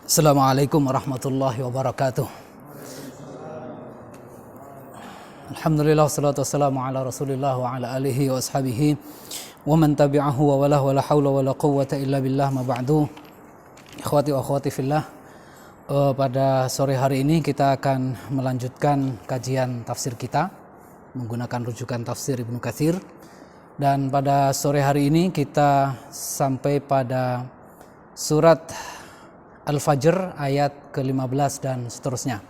Assalamualaikum warahmatullahi wabarakatuh. Alhamdulillah wassalatu wassalamu ala Rasulillah wa ala alihi wa ashabihi wa man tabi'ahu wa wala wala haula wala quwwata illa billah ma ba'du. Ikhwati wa akhwati fillah. Pada sore hari ini kita akan melanjutkan kajian tafsir kita menggunakan rujukan tafsir Ibnu Katsir, dan pada sore hari ini kita sampai pada surat Al-Fajr ayat ke-15 dan seterusnya.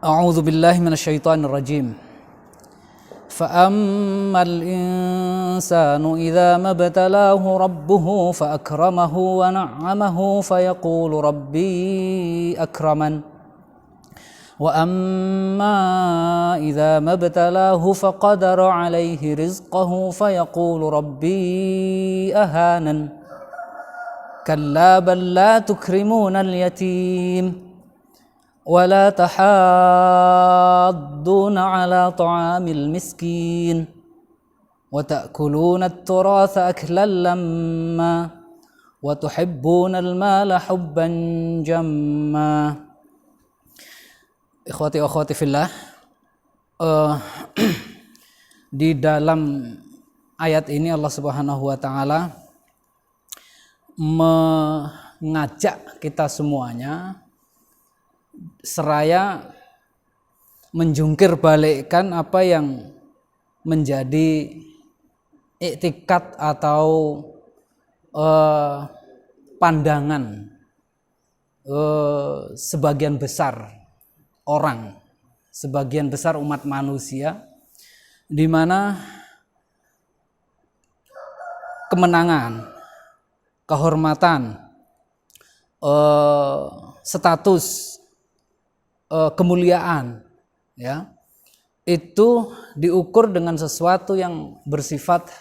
A'udzu billahi minasyaitonir rajim. فَأَمَّا الْإِنسَانُ إِذَا مَا ابْتَلَاهُ رَبُّهُ فَأَكْرَمَهُ وَنَعَّمَهُ فَيَقُولُ رَبِّي أَكْرَمَنِ وَأَمَّا إِذَا مَا ابْتَلَاهُ فَقَدَرَ عَلَيْهِ رِزْقَهُ فَيَقُولُ رَبِّي أَهَانَنِ كَلَّا بَل لَّا تُكْرِمُونَ الْيَتِيمَ ولا تحاضون على طعام المسكين وتأكلون التراث أكلا لما وتحبون المال حبا جما. Ikhwati wa akhwati fillah, di dalam ayat ini Allah Subhanahu wa taala mengajak kita semuanya seraya menjungkir balikkan apa yang menjadi iktikad atau pandangan sebagian besar orang, sebagian besar umat manusia, di mana kemenangan, kehormatan, status, kemuliaan, ya, itu diukur dengan sesuatu yang bersifat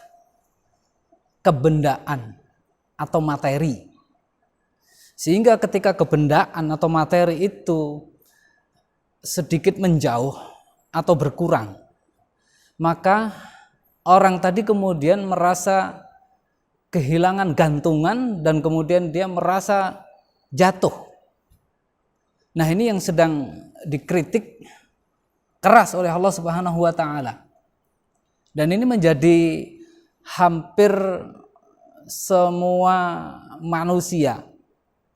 kebendaan atau materi. Sehingga ketika kebendaan atau materi itu sedikit menjauh atau berkurang, maka orang tadi kemudian merasa kehilangan gantungan dan kemudian dia merasa jatuh. Nah, ini yang sedang dikritik keras oleh Allah Subhanahu wa taala. Dan ini menjadi hampir semua manusia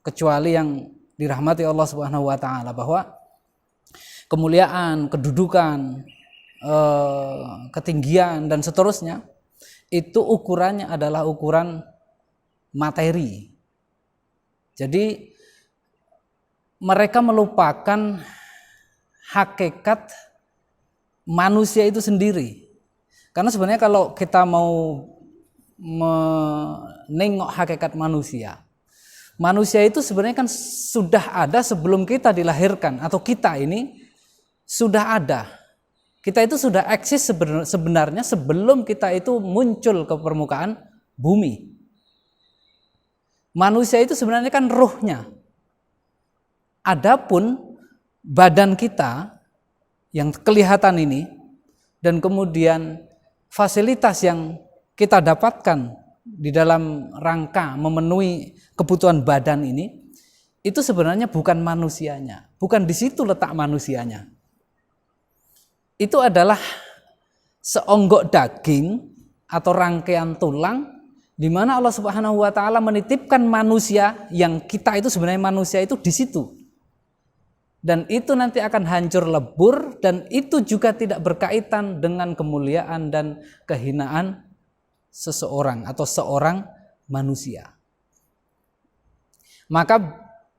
kecuali yang dirahmati Allah Subhanahu wa taala, bahwa kemuliaan, kedudukan, ketinggian dan seterusnya itu ukurannya adalah ukuran materi. Jadi mereka melupakan hakikat manusia itu sendiri. Karena sebenarnya kalau kita mau menengok hakikat manusia, manusia itu sebenarnya kan sudah ada sebelum kita dilahirkan, atau kita ini sudah ada. Kita itu sudah eksis sebenarnya sebelum kita itu muncul ke permukaan bumi. Manusia itu sebenarnya kan ruhnya. Adapun badan kita yang kelihatan ini dan kemudian fasilitas yang kita dapatkan di dalam rangka memenuhi kebutuhan badan ini, itu sebenarnya bukan manusianya, bukan di situ letak manusianya. Itu adalah seonggok daging atau rangkaian tulang di mana Allah Subhanahu wa taala menitipkan manusia, yang kita itu sebenarnya manusia itu di situ. Dan itu nanti akan hancur lebur, dan itu juga tidak berkaitan dengan kemuliaan dan kehinaan seseorang atau seorang manusia. Maka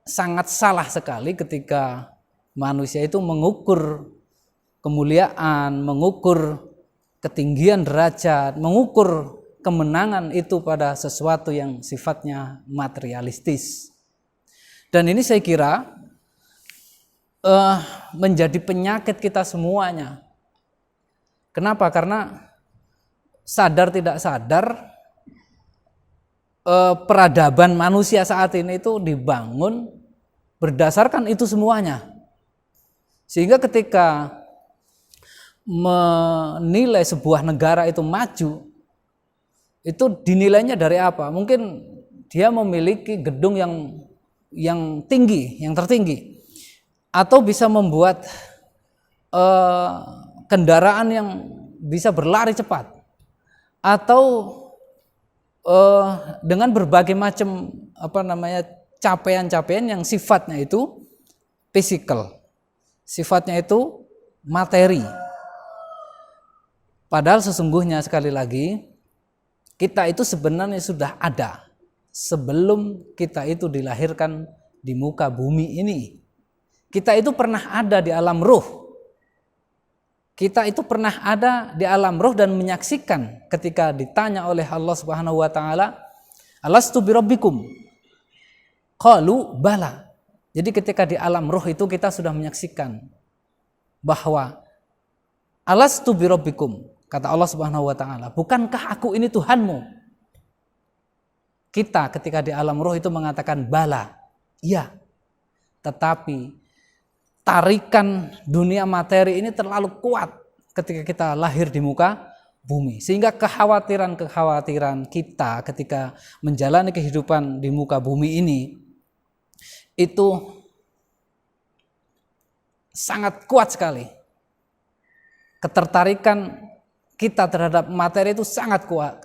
sangat salah sekali ketika manusia itu mengukur kemuliaan, mengukur ketinggian derajat, mengukur kemenangan itu pada sesuatu yang sifatnya materialistis. Dan ini saya kira menjadi penyakit kita semuanya. Kenapa? Karena sadar tidak sadar peradaban manusia saat ini itu dibangun berdasarkan itu semuanya. Sehingga ketika menilai sebuah negara itu maju, itu dinilainya dari apa? Mungkin dia memiliki gedung yang tinggi, yang tertinggi, atau bisa membuat kendaraan yang bisa berlari cepat, atau dengan berbagai macam capaian-capaian yang sifatnya itu physical, sifatnya itu materi. Padahal sesungguhnya sekali lagi kita itu sebenarnya sudah ada sebelum kita itu dilahirkan di muka bumi ini. Kita itu pernah ada di alam ruh. Kita itu pernah ada di alam ruh dan menyaksikan ketika ditanya oleh Allah Subhanahu wa taala, "Alastu birabbikum?" Qalu bala. Jadi ketika di alam ruh itu kita sudah menyaksikan bahwa alastu birabbikum, kata Allah Subhanahu wa taala, bukankah aku ini Tuhanmu? Kita ketika di alam roh itu mengatakan bala, iya. Tetapi tarikan dunia materi ini terlalu kuat ketika kita lahir di muka bumi, sehingga kekhawatiran kita ketika menjalani kehidupan di muka bumi ini itu sangat kuat sekali. Ketertarikan kita terhadap materi itu sangat kuat.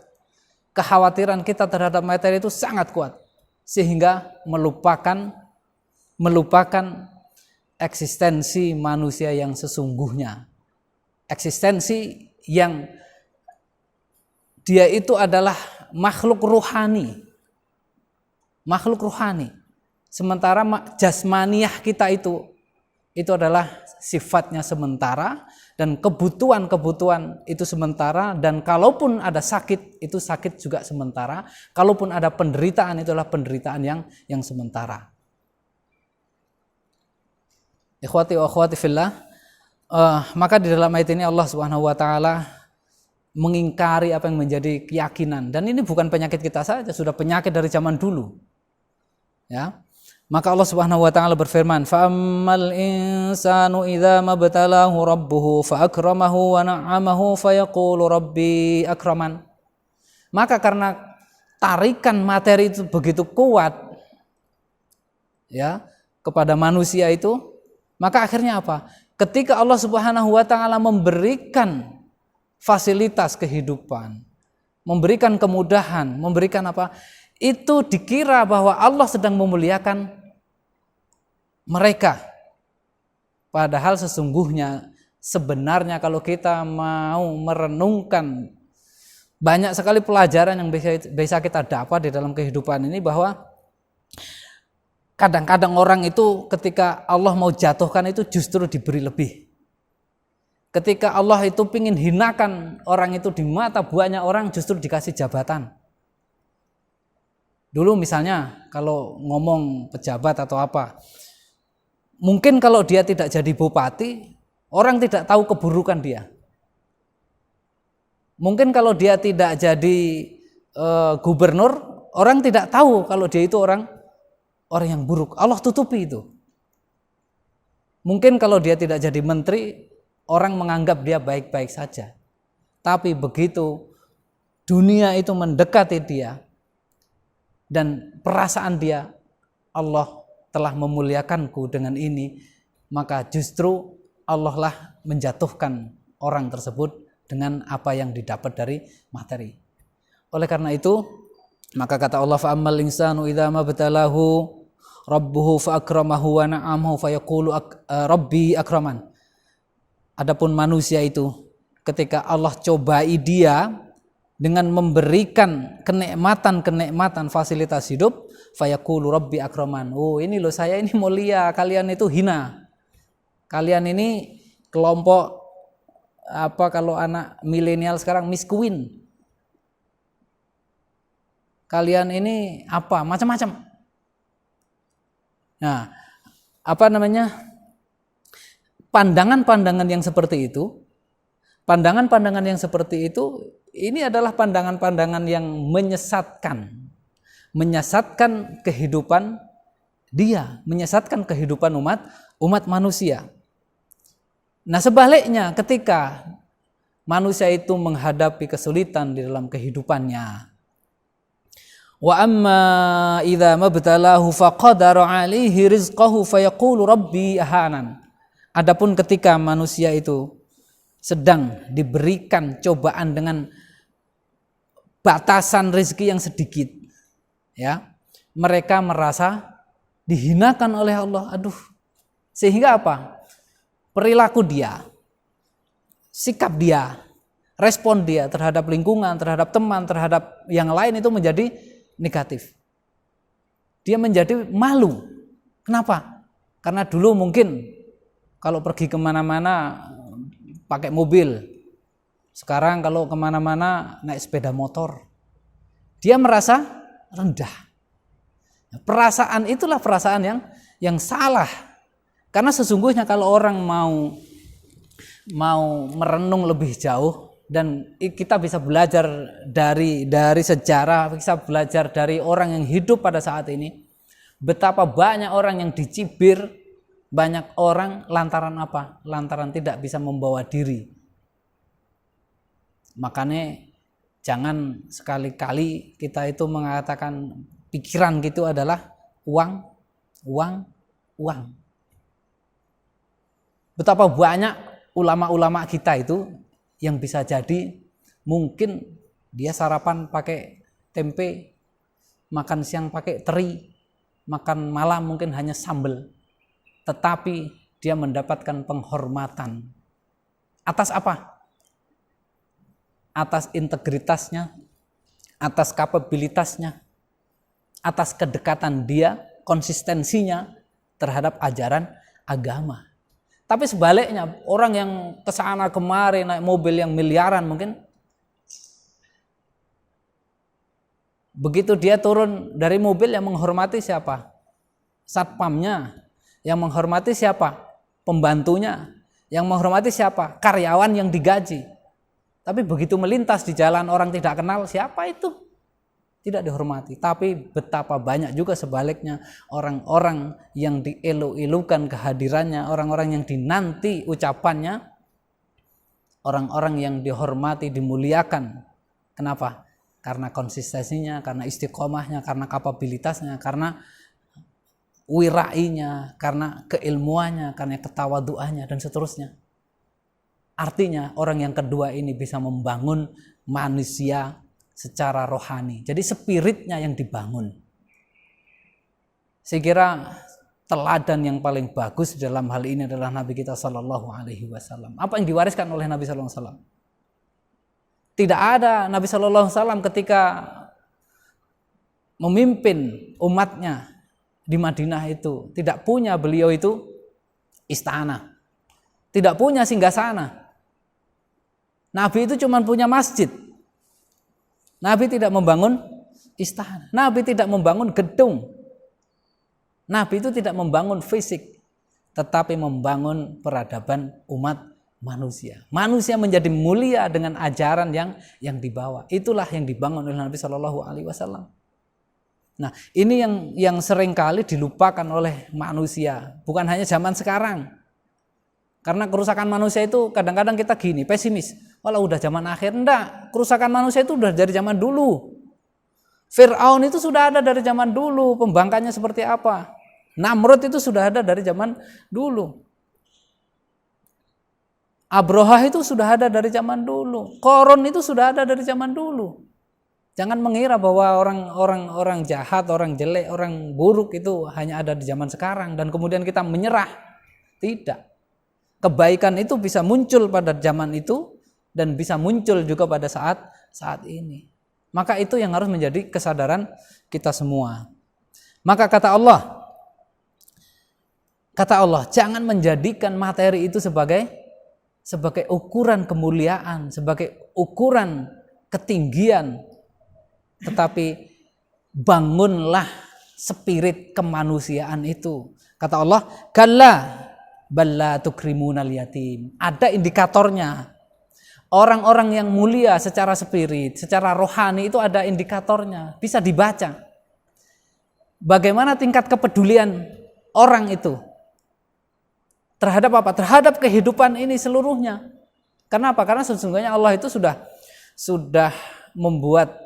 Kekhawatiran kita terhadap materi itu sangat kuat. Sehingga melupakan eksistensi manusia yang sesungguhnya. Eksistensi yang dia itu adalah makhluk ruhani. Makhluk ruhani. Sementara jasmaniah kita itu adalah sifatnya sementara, dan kebutuhan itu sementara, dan kalaupun ada sakit itu sakit juga sementara, kalaupun ada penderitaan itu adalah penderitaan yang sementara. Ikhwati wa akhwati fillah, maka di dalam ayat ini Allah Subhanahu wa taala mengingkari apa yang menjadi keyakinan, dan ini bukan penyakit kita saja, sudah penyakit dari zaman dulu. Ya. Maka Allah Subhanahu wa taala berfirman, "Fa'ammal insanu idza mabtalahu rabbuhu fa'akramahu wa na'amahu fayaqulu rabbi akraman." Maka karena tarikan materi itu begitu kuat ya kepada manusia itu, maka akhirnya apa? Ketika Allah Subhanahu wa taala memberikan fasilitas kehidupan, memberikan kemudahan, memberikan apa? Itu dikira bahwa Allah sedang memuliakan mereka. Padahal sesungguhnya sebenarnya kalau kita mau merenungkan, banyak sekali pelajaran yang bisa kita dapat di dalam kehidupan ini, bahwa kadang-kadang orang itu ketika Allah mau jatuhkan itu justru diberi lebih. Ketika Allah itu ingin hinakan orang itu di mata banyak orang, justru dikasih jabatan. Dulu misalnya kalau ngomong pejabat atau apa, mungkin kalau dia tidak jadi bupati, orang tidak tahu keburukan dia. Mungkin kalau dia tidak jadi gubernur, orang tidak tahu kalau dia itu orang yang buruk. Allah tutupi itu. Mungkin kalau dia tidak jadi menteri, orang menganggap dia baik-baik saja. Tapi begitu dunia itu mendekati dia, dan perasaan dia, Allah telah memuliakanku dengan ini, maka justru Allah lah menjatuhkan orang tersebut dengan apa yang didapat dari materi. Oleh karena itu, maka kata Allah, fa'ammal insanu idza mabtalahu rabbuhu fa'akramahu wa na'amahu fayaqulu rabbi akraman. Adapun manusia itu ketika Allah cobai dia dengan memberikan kenikmatan fasilitas hidup, fayaqulu rabbi akraman. Oh, ini loh saya ini mulia, kalian itu hina. Kalian ini kelompok apa, kalau anak milenial sekarang miskin. Kalian ini apa, macam-macam. Nah, apa namanya? Pandangan-pandangan yang seperti itu, ini adalah pandangan-pandangan yang menyesatkan kehidupan dia, menyesatkan kehidupan umat manusia. Nah, sebaliknya ketika manusia itu menghadapi kesulitan di dalam kehidupannya, Wa amma idza mabtalahu faqadara 'alaihi rizqahu fayaqulu rabbi ahanan. Adapun ketika manusia itu sedang diberikan cobaan dengan batasan rezeki yang sedikit, ya, mereka merasa dihinakan oleh Allah. Aduh, sehingga apa? Perilaku dia, sikap dia, respon dia terhadap lingkungan, terhadap teman, terhadap yang lain itu menjadi negatif. Dia menjadi malu. Kenapa? Karena dulu mungkin kalau pergi kemana-mana pakai mobil, sekarang kalau kemana-mana naik sepeda motor. Dia merasa rendah. Perasaan itulah perasaan yang salah. Karena sesungguhnya kalau orang mau merenung lebih jauh, dan kita bisa belajar dari sejarah, bisa belajar dari orang yang hidup pada saat ini, betapa banyak orang yang dicibir, banyak orang lantaran apa? Lantaran tidak bisa membawa diri. Makanya jangan sekali-kali kita itu mengatakan pikiran gitu adalah uang. Betapa banyak ulama-ulama kita itu yang bisa jadi mungkin dia sarapan pakai tempe, makan siang pakai teri, makan malam mungkin hanya sambal, tetapi dia mendapatkan penghormatan. Atas apa? Atas integritasnya, atas kapabilitasnya, atas kedekatan dia, konsistensinya terhadap ajaran agama. Tapi sebaliknya, orang yang kesana kemari naik mobil yang miliaran mungkin, begitu dia turun dari mobil yang menghormati siapa? Satpamnya. Yang menghormati siapa? Pembantunya. Yang menghormati siapa? Karyawan yang digaji. Tapi begitu melintas di jalan orang tidak kenal, siapa itu? Tidak dihormati. Tapi betapa banyak juga sebaliknya orang-orang yang dielu-elukan kehadirannya, orang-orang yang dinanti ucapannya, orang-orang yang dihormati, dimuliakan. Kenapa? Karena konsistensinya, karena istiqomahnya, karena kapabilitasnya, karena wirainya, karena keilmuannya, karena ketawaduannya, dan seterusnya. Artinya orang yang kedua ini bisa membangun manusia secara rohani. Jadi spiritnya yang dibangun. Saya kira teladan yang paling bagus dalam hal ini adalah Nabi kita Shallallahu Alaihi Wasallam. Apa yang diwariskan oleh Nabi Shallallahu Alaihi Wasallam? Tidak ada Nabi Shallallahu Alaihi Wasallam ketika memimpin umatnya di Madinah itu tidak punya beliau itu istana, tidak punya singgasana. Nabi itu cuma punya masjid. Nabi tidak membangun istana. Nabi tidak membangun gedung. Nabi itu tidak membangun fisik, tetapi membangun peradaban umat manusia. Manusia menjadi mulia dengan ajaran yang dibawa. Itulah yang dibangun oleh Nabi Shallallahu Alaihi Wasallam. Nah, ini yang seringkali dilupakan oleh manusia. Bukan hanya zaman sekarang. Karena kerusakan manusia itu kadang-kadang kita gini, pesimis. Walau udah zaman akhir, enggak. Kerusakan manusia itu udah dari zaman dulu. Fir'aun itu sudah ada dari zaman dulu, pembangkangnya seperti apa. Namrud itu sudah ada dari zaman dulu. Abrahah itu sudah ada dari zaman dulu. Korun itu sudah ada dari zaman dulu. Jangan mengira bahwa orang jahat, orang jelek, orang buruk itu hanya ada di zaman sekarang dan kemudian kita menyerah. Tidak. Kebaikan itu bisa muncul pada zaman itu dan bisa muncul juga pada saat ini. Maka itu yang harus menjadi kesadaran kita semua. Maka kata Allah, jangan menjadikan materi itu sebagai ukuran kemuliaan, sebagai ukuran ketinggian, tetapi bangunlah spirit kemanusiaan itu. Kata Allah, kalla balla tukrimunal yatim. Ada indikatornya. Orang-orang yang mulia secara spirit, secara rohani itu ada indikatornya, bisa dibaca. Bagaimana tingkat kepedulian orang itu terhadap apa? Terhadap kehidupan ini seluruhnya. Kenapa? Karena sesungguhnya Allah itu sudah membuat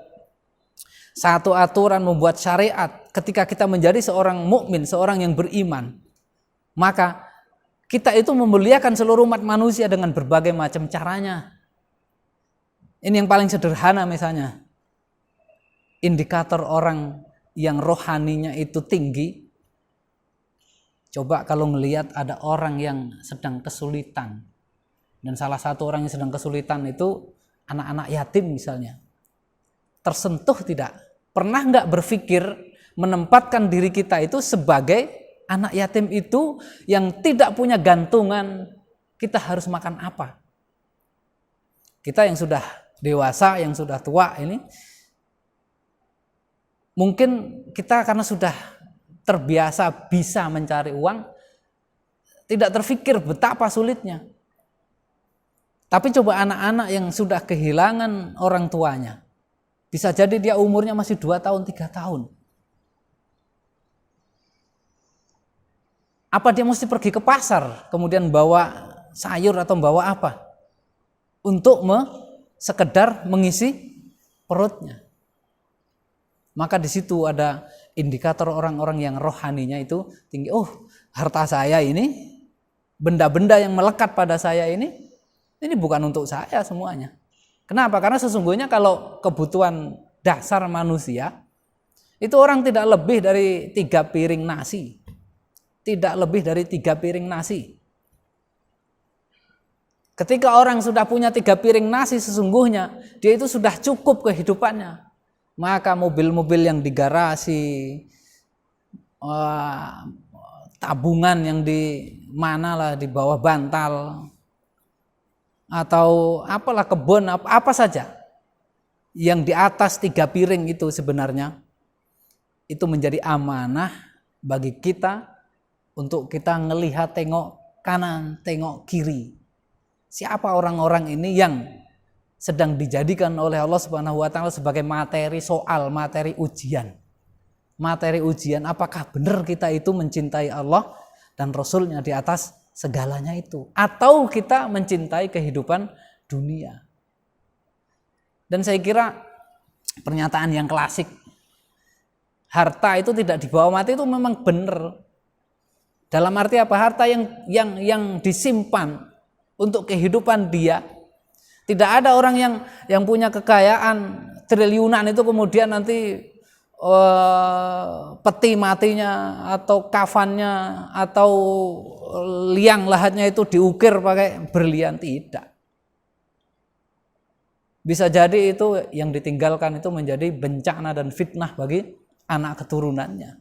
satu aturan, membuat syariat. Ketika kita menjadi seorang mukmin, seorang yang beriman, maka kita itu memuliakan seluruh umat manusia dengan berbagai macam caranya. Ini yang paling sederhana misalnya. Indikator orang yang rohaninya itu tinggi. Coba kalau ngelihat ada orang yang sedang kesulitan. Dan salah satu orang yang sedang kesulitan itu anak-anak yatim misalnya. Tersentuh tidak? Pernah nggak berpikir menempatkan diri kita itu sebagai anak yatim itu yang tidak punya gantungan, kita harus makan apa? Kita yang sudah dewasa, yang sudah tua ini, mungkin kita karena sudah terbiasa bisa mencari uang, tidak terfikir betapa sulitnya. Tapi coba anak-anak yang sudah kehilangan orang tuanya, bisa jadi dia umurnya masih 2 tahun, 3 tahun. Apa dia mesti pergi ke pasar, kemudian bawa sayur atau bawa apa? Untuk sekedar mengisi perutnya. Maka di situ ada indikator orang-orang yang rohaninya itu tinggi. Oh, harta saya ini, benda-benda yang melekat pada saya ini bukan untuk saya semuanya. Kenapa? Karena sesungguhnya kalau kebutuhan dasar manusia, itu orang tidak lebih dari 3 piring nasi. Tidak lebih dari 3 piring nasi. Ketika orang sudah punya 3 piring nasi sesungguhnya, dia itu sudah cukup kehidupannya. Maka mobil-mobil yang di garasi, tabungan yang di mana lah, di bawah bantal, atau apalah kebun, apa saja yang di atas 3 piring itu sebenarnya itu menjadi amanah bagi kita untuk kita ngelihat, tengok kanan, tengok kiri. Siapa orang-orang ini yang sedang dijadikan oleh Allah Subhanahu wa taala sebagai materi soal, materi ujian. Materi ujian, apakah benar kita itu mencintai Allah dan Rasul-Nya di atas segalanya itu, atau kita mencintai kehidupan dunia. Dan saya kira pernyataan yang klasik, harta itu tidak dibawa mati, itu memang benar. Dalam arti apa? Harta yang disimpan untuk kehidupan dia. Tidak ada orang yang punya kekayaan triliunan itu kemudian nanti peti matinya atau kafannya atau liang lahatnya itu diukir pakai berlian. Tidak. Bisa jadi itu yang ditinggalkan itu menjadi bencana dan fitnah bagi anak keturunannya.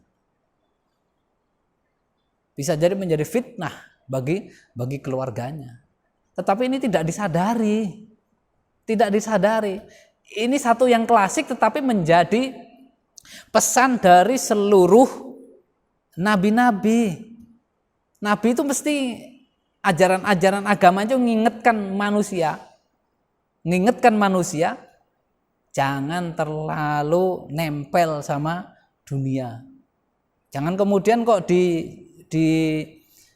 Bisa jadi menjadi fitnah bagi keluarganya. Tetapi ini tidak disadari. Tidak disadari. Ini satu yang klasik tetapi menjadi pesan dari seluruh nabi-nabi. Nabi itu mesti ajaran-ajaran agama itu mengingatkan manusia jangan terlalu nempel sama dunia. Jangan kemudian kok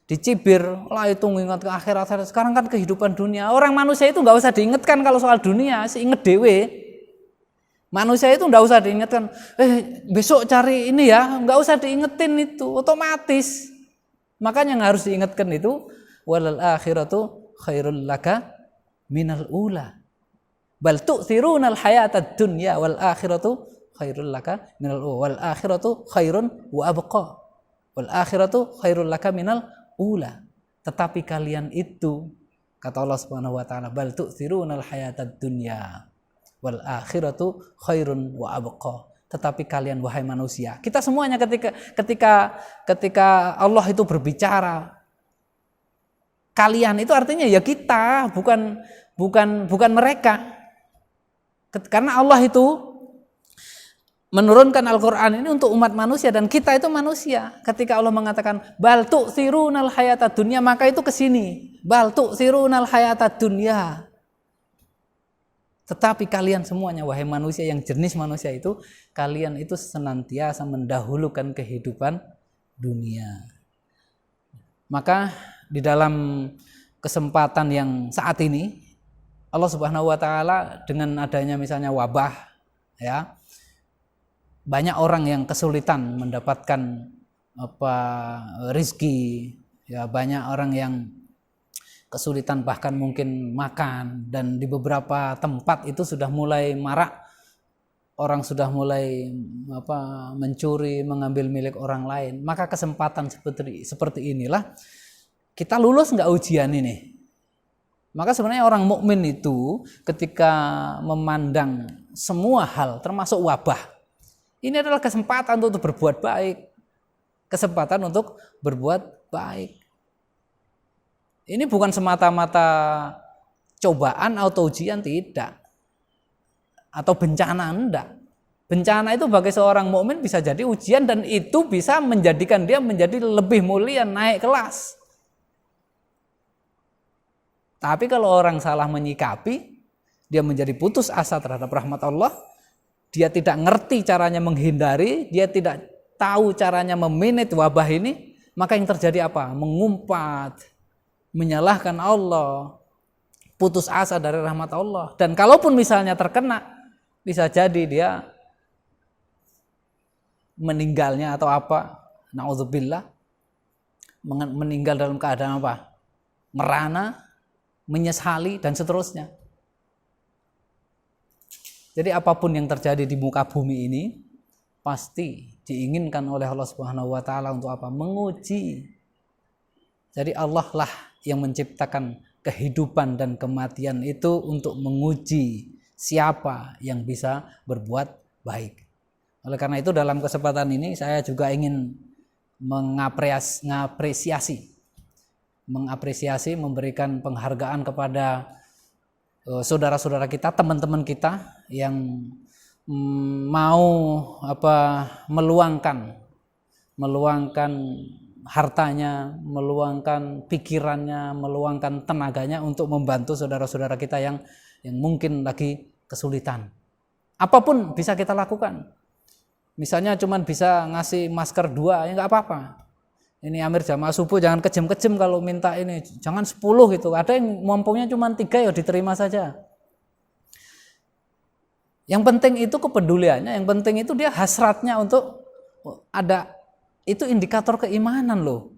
dicibir, lah itu mengingat ke akhirat. Sekarang kan kehidupan dunia. Orang manusia itu nggak usah diingatkan kalau soal dunia, inget dewe. Manusia itu nggak usah diingatkan. Besok cari ini ya, nggak usah diingetin itu, otomatis. Makanya yang harus diingatkan itu walal akhiratu khairul laka minal ula. Bal tu'thirunal hayatad dunya wal akhiratu khairul laka minal ula. Wal akhiratu khairun wa abqa. Wal akhiratu khairul laka minal ula. Tetapi kalian itu, kata Allah Subhanahu wa taala, bal tu'thirunal hayatad dunya wal akhiratu khairun wa abqa. Tetapi kalian wahai manusia, kita semuanya ketika Allah itu berbicara kalian itu artinya ya kita, bukan mereka. Karena Allah itu menurunkan Al-Quran ini untuk umat manusia dan kita itu manusia. Ketika Allah mengatakan bal tu'thirunal hayatad dunya, maka itu kesini bal tu'thirunal hayatad dunya. Tetapi kalian semuanya wahai manusia yang jenis manusia itu, kalian itu senantiasa mendahulukan kehidupan dunia. Maka di dalam kesempatan yang saat ini Allah Subhanahu wa taala dengan adanya misalnya wabah ya, banyak orang yang kesulitan mendapatkan rizki, ya banyak orang yang kesulitan bahkan mungkin makan, dan di beberapa tempat itu sudah mulai marak, orang sudah mulai mencuri, mengambil milik orang lain. Maka kesempatan seperti inilah kita lulus nggak ujian ini. Maka sebenarnya orang mukmin itu ketika memandang semua hal termasuk wabah, ini adalah kesempatan untuk berbuat baik. Kesempatan untuk berbuat baik. Ini bukan semata-mata cobaan atau ujian, tidak. Atau bencana, enggak. Bencana itu bagi seorang mukmin bisa jadi ujian, dan itu bisa menjadikan dia menjadi lebih mulia, naik kelas. Tapi kalau orang salah menyikapi, dia menjadi putus asa terhadap rahmat Allah, dia tidak ngerti caranya menghindari, dia tidak tahu caranya memanage wabah ini, maka yang terjadi apa? Mengumpat, menyalahkan Allah, putus asa dari rahmat Allah. Dan kalaupun misalnya terkena, bisa jadi dia meninggalnya atau apa, na'udzubillah, meninggal dalam keadaan apa? Merana, menyesali, dan seterusnya. Jadi apapun yang terjadi di muka bumi ini pasti diinginkan oleh Allah Subhanahu wa taala untuk apa? Menguji. Jadi Allah lah yang menciptakan kehidupan dan kematian itu untuk menguji siapa yang bisa berbuat baik. Oleh karena itu dalam kesempatan ini saya juga ingin mengapresiasi, memberikan penghargaan kepada saudara-saudara kita, teman-teman kita yang mau meluangkan hartanya, meluangkan pikirannya, meluangkan tenaganya untuk membantu saudara-saudara kita yang mungkin lagi kesulitan. Apapun bisa kita lakukan. Misalnya cuman bisa ngasih masker 2, ya nggak apa-apa. Ini Amir jamaah subuh jangan kejem-kejem kalau minta ini, jangan 10 gitu. Ada yang mampunya cuma 3, ya diterima saja. Yang penting itu kepeduliannya, yang penting itu dia hasratnya untuk ada, itu indikator keimanan loh.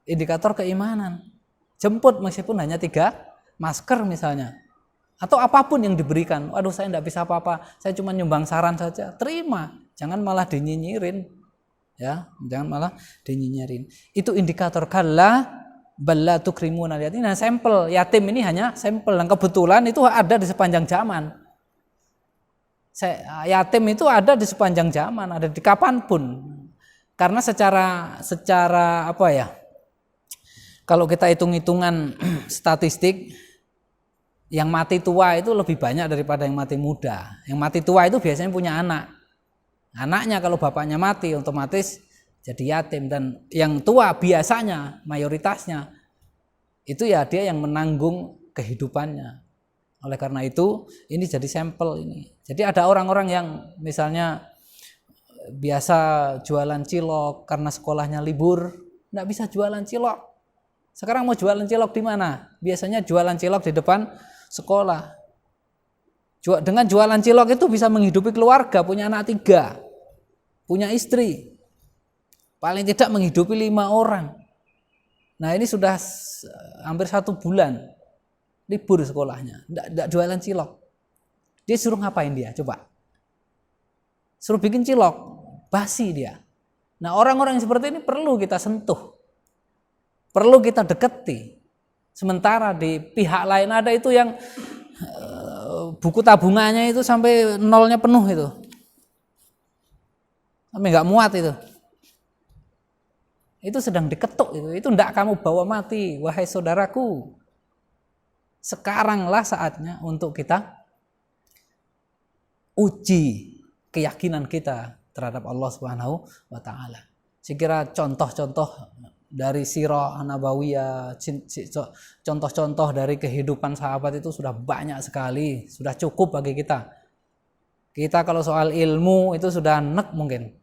Indikator keimanan. Jemput meskipun hanya 3 masker misalnya. Atau apapun yang diberikan. Waduh saya tidak bisa apa-apa, saya cuma nyumbang saran saja. Terima, jangan malah dinyinyirin. Ya, jangan malah dinyinyirin. Itu indikator kalla balla tukrimunal yatim. Nah, sampel yatim ini hanya sampel, dan kebetulan itu ada di sepanjang zaman. Yatim itu ada di sepanjang zaman, ada di kapanpun. Karena secara apa ya? Kalau kita hitung-hitungan statistik, yang mati tua itu lebih banyak daripada yang mati muda. Yang mati tua itu biasanya punya anak. Anaknya kalau bapaknya mati otomatis jadi yatim, dan yang tua biasanya mayoritasnya itu ya dia yang menanggung kehidupannya. Oleh karena itu ini jadi sampel ini. Jadi ada orang-orang yang misalnya biasa jualan cilok karena sekolahnya libur, nggak bisa jualan cilok. Sekarang mau jualan cilok di mana? Biasanya jualan cilok di depan sekolah. Dengan jualan cilok itu bisa menghidupi keluarga, punya anak 3, punya istri, paling tidak menghidupi 5 orang. Nah ini sudah hampir 1 bulan libur sekolahnya, tidak jualan cilok. Dia suruh ngapain dia? Coba suruh bikin cilok, basi dia. Nah orang-orang yang seperti ini perlu kita sentuh, perlu kita deketi. Sementara di pihak lain ada itu yang buku tabungannya itu sampai nolnya penuh itu, sampai nggak muat itu sedang diketuk itu ndak kamu bawa mati, wahai saudaraku. Sekaranglah saatnya untuk kita uji keyakinan kita terhadap Allah Subhanahu wa taala. Saya kira contoh-contoh dari sirah nabawiyah, contoh-contoh dari kehidupan sahabat itu sudah banyak sekali, sudah cukup bagi kita. Kita kalau soal ilmu itu sudah nek mungkin.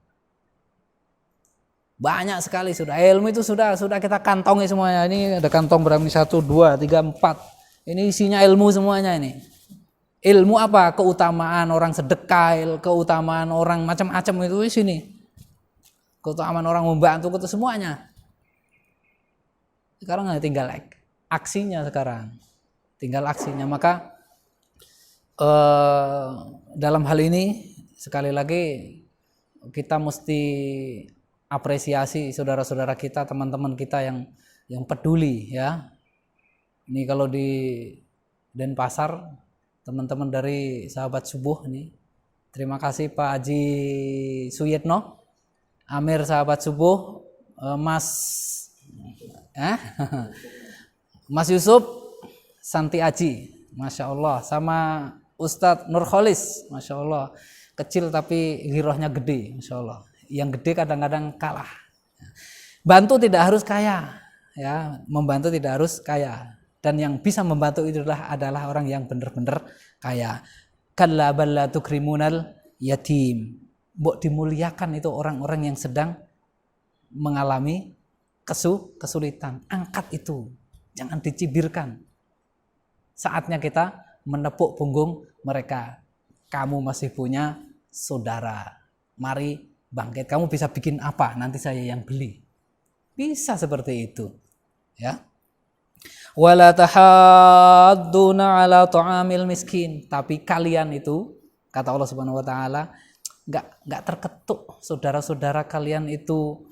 Banyak sekali sudah ilmu itu sudah kita kantongi semuanya. Ini ada kantong berapa? 1, 2, 3, 4. Ini isinya ilmu semuanya ini. Ilmu apa? Keutamaan orang sedekah, keutamaan orang macam-macam itu di sini. Keutamaan orang membantu itu semuanya. Sekarang hanya tinggal aksinya sekarang. Tinggal aksinya. Maka dalam hal ini sekali lagi kita mesti apresiasi saudara-saudara kita, teman-teman kita yang peduli ya. Ini kalau di Denpasar, teman-teman dari Sahabat Subuh ini, terima kasih Pak Haji Suyitno, Amir Sahabat Subuh, Mas Yusuf, Santi Aji, Masya Allah, sama Ustadz Nurholis, Masya Allah, kecil tapi girohnya gede, Masya Allah. Yang gede kadang-kadang kalah. Bantu tidak harus kaya, ya, membantu tidak harus kaya. Dan yang bisa membantu itu adalah orang yang benar-benar kaya. Kalla balla tukrimunal yatim. Mbok dimuliakan itu orang-orang yang sedang mengalami kesulitan. Angkat itu, jangan dicibirkan. Saatnya kita menepuk punggung mereka. Kamu masih punya saudara. Mari bangkit. Kamu bisa bikin apa? Nanti saya yang beli. Bisa seperti itu. Ya. Wala tahadduna ala ta'amil miskin. Tapi kalian itu, kata Allah Subhanahu wa taala, enggak terketuk. Saudara-saudara kalian itu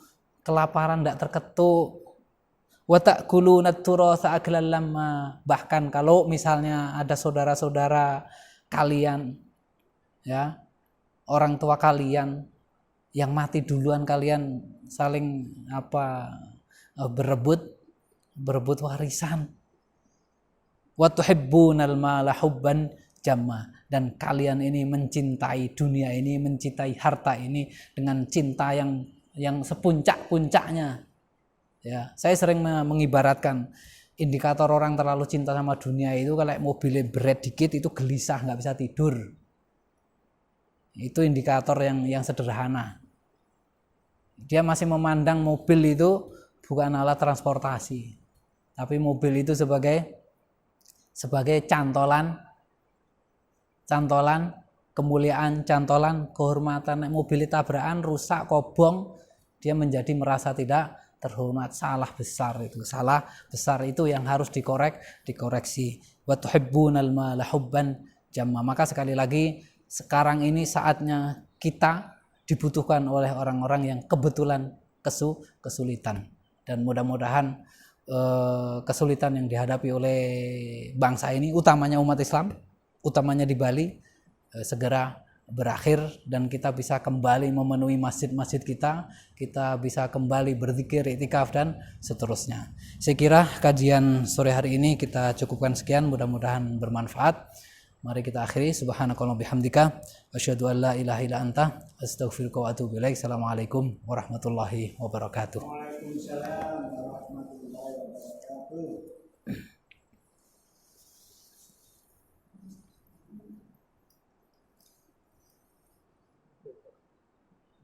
kelaparan, enggak terketuk. Wa ta'kuluna at-turatsa aklan lamma. Bahkan kalau misalnya ada saudara-saudara kalian, ya, orang tua kalian yang mati duluan, kalian saling berebut warisan. Wa tuhibbunal mala hubban jamma. Dan kalian ini mencintai dunia ini, mencintai harta ini dengan cinta yang sepuncak-puncaknya. Ya, saya sering mengibaratkan indikator orang terlalu cinta sama dunia itu kalau mobilnya berat dikit itu gelisah, nggak bisa tidur. Itu indikator yang sederhana. Dia masih memandang mobil itu bukan alat transportasi, tapi mobil itu sebagai cantolan kemuliaan, cantolan kehormatan. Mobil tabrakan rusak, kobong, dia menjadi merasa tidak terhormat. Salah besar itu yang harus dikoreksi. Wa tuhibbunal mala hubban jamma. Maka sekali lagi sekarang ini saatnya kita dibutuhkan oleh orang-orang yang kebetulan kesulitan. Dan mudah-mudahan kesulitan yang dihadapi oleh bangsa ini, utamanya umat Islam, utamanya di Bali, segera berakhir dan kita bisa kembali memenuhi masjid-masjid kita bisa kembali berzikir, iktikaf dan seterusnya. Saya kira kajian sore hari ini kita cukupkan sekian, mudah-mudahan bermanfaat. Mari kita akhiri. Subhanakallahumma bihamdika asyhadu an la ilaha illa anta astaghfiruka wa atubu ilaik. Assalamualaikum warahmatullahi wabarakatuh. Waalaikumsalam warahmatullahi wabarakatuh.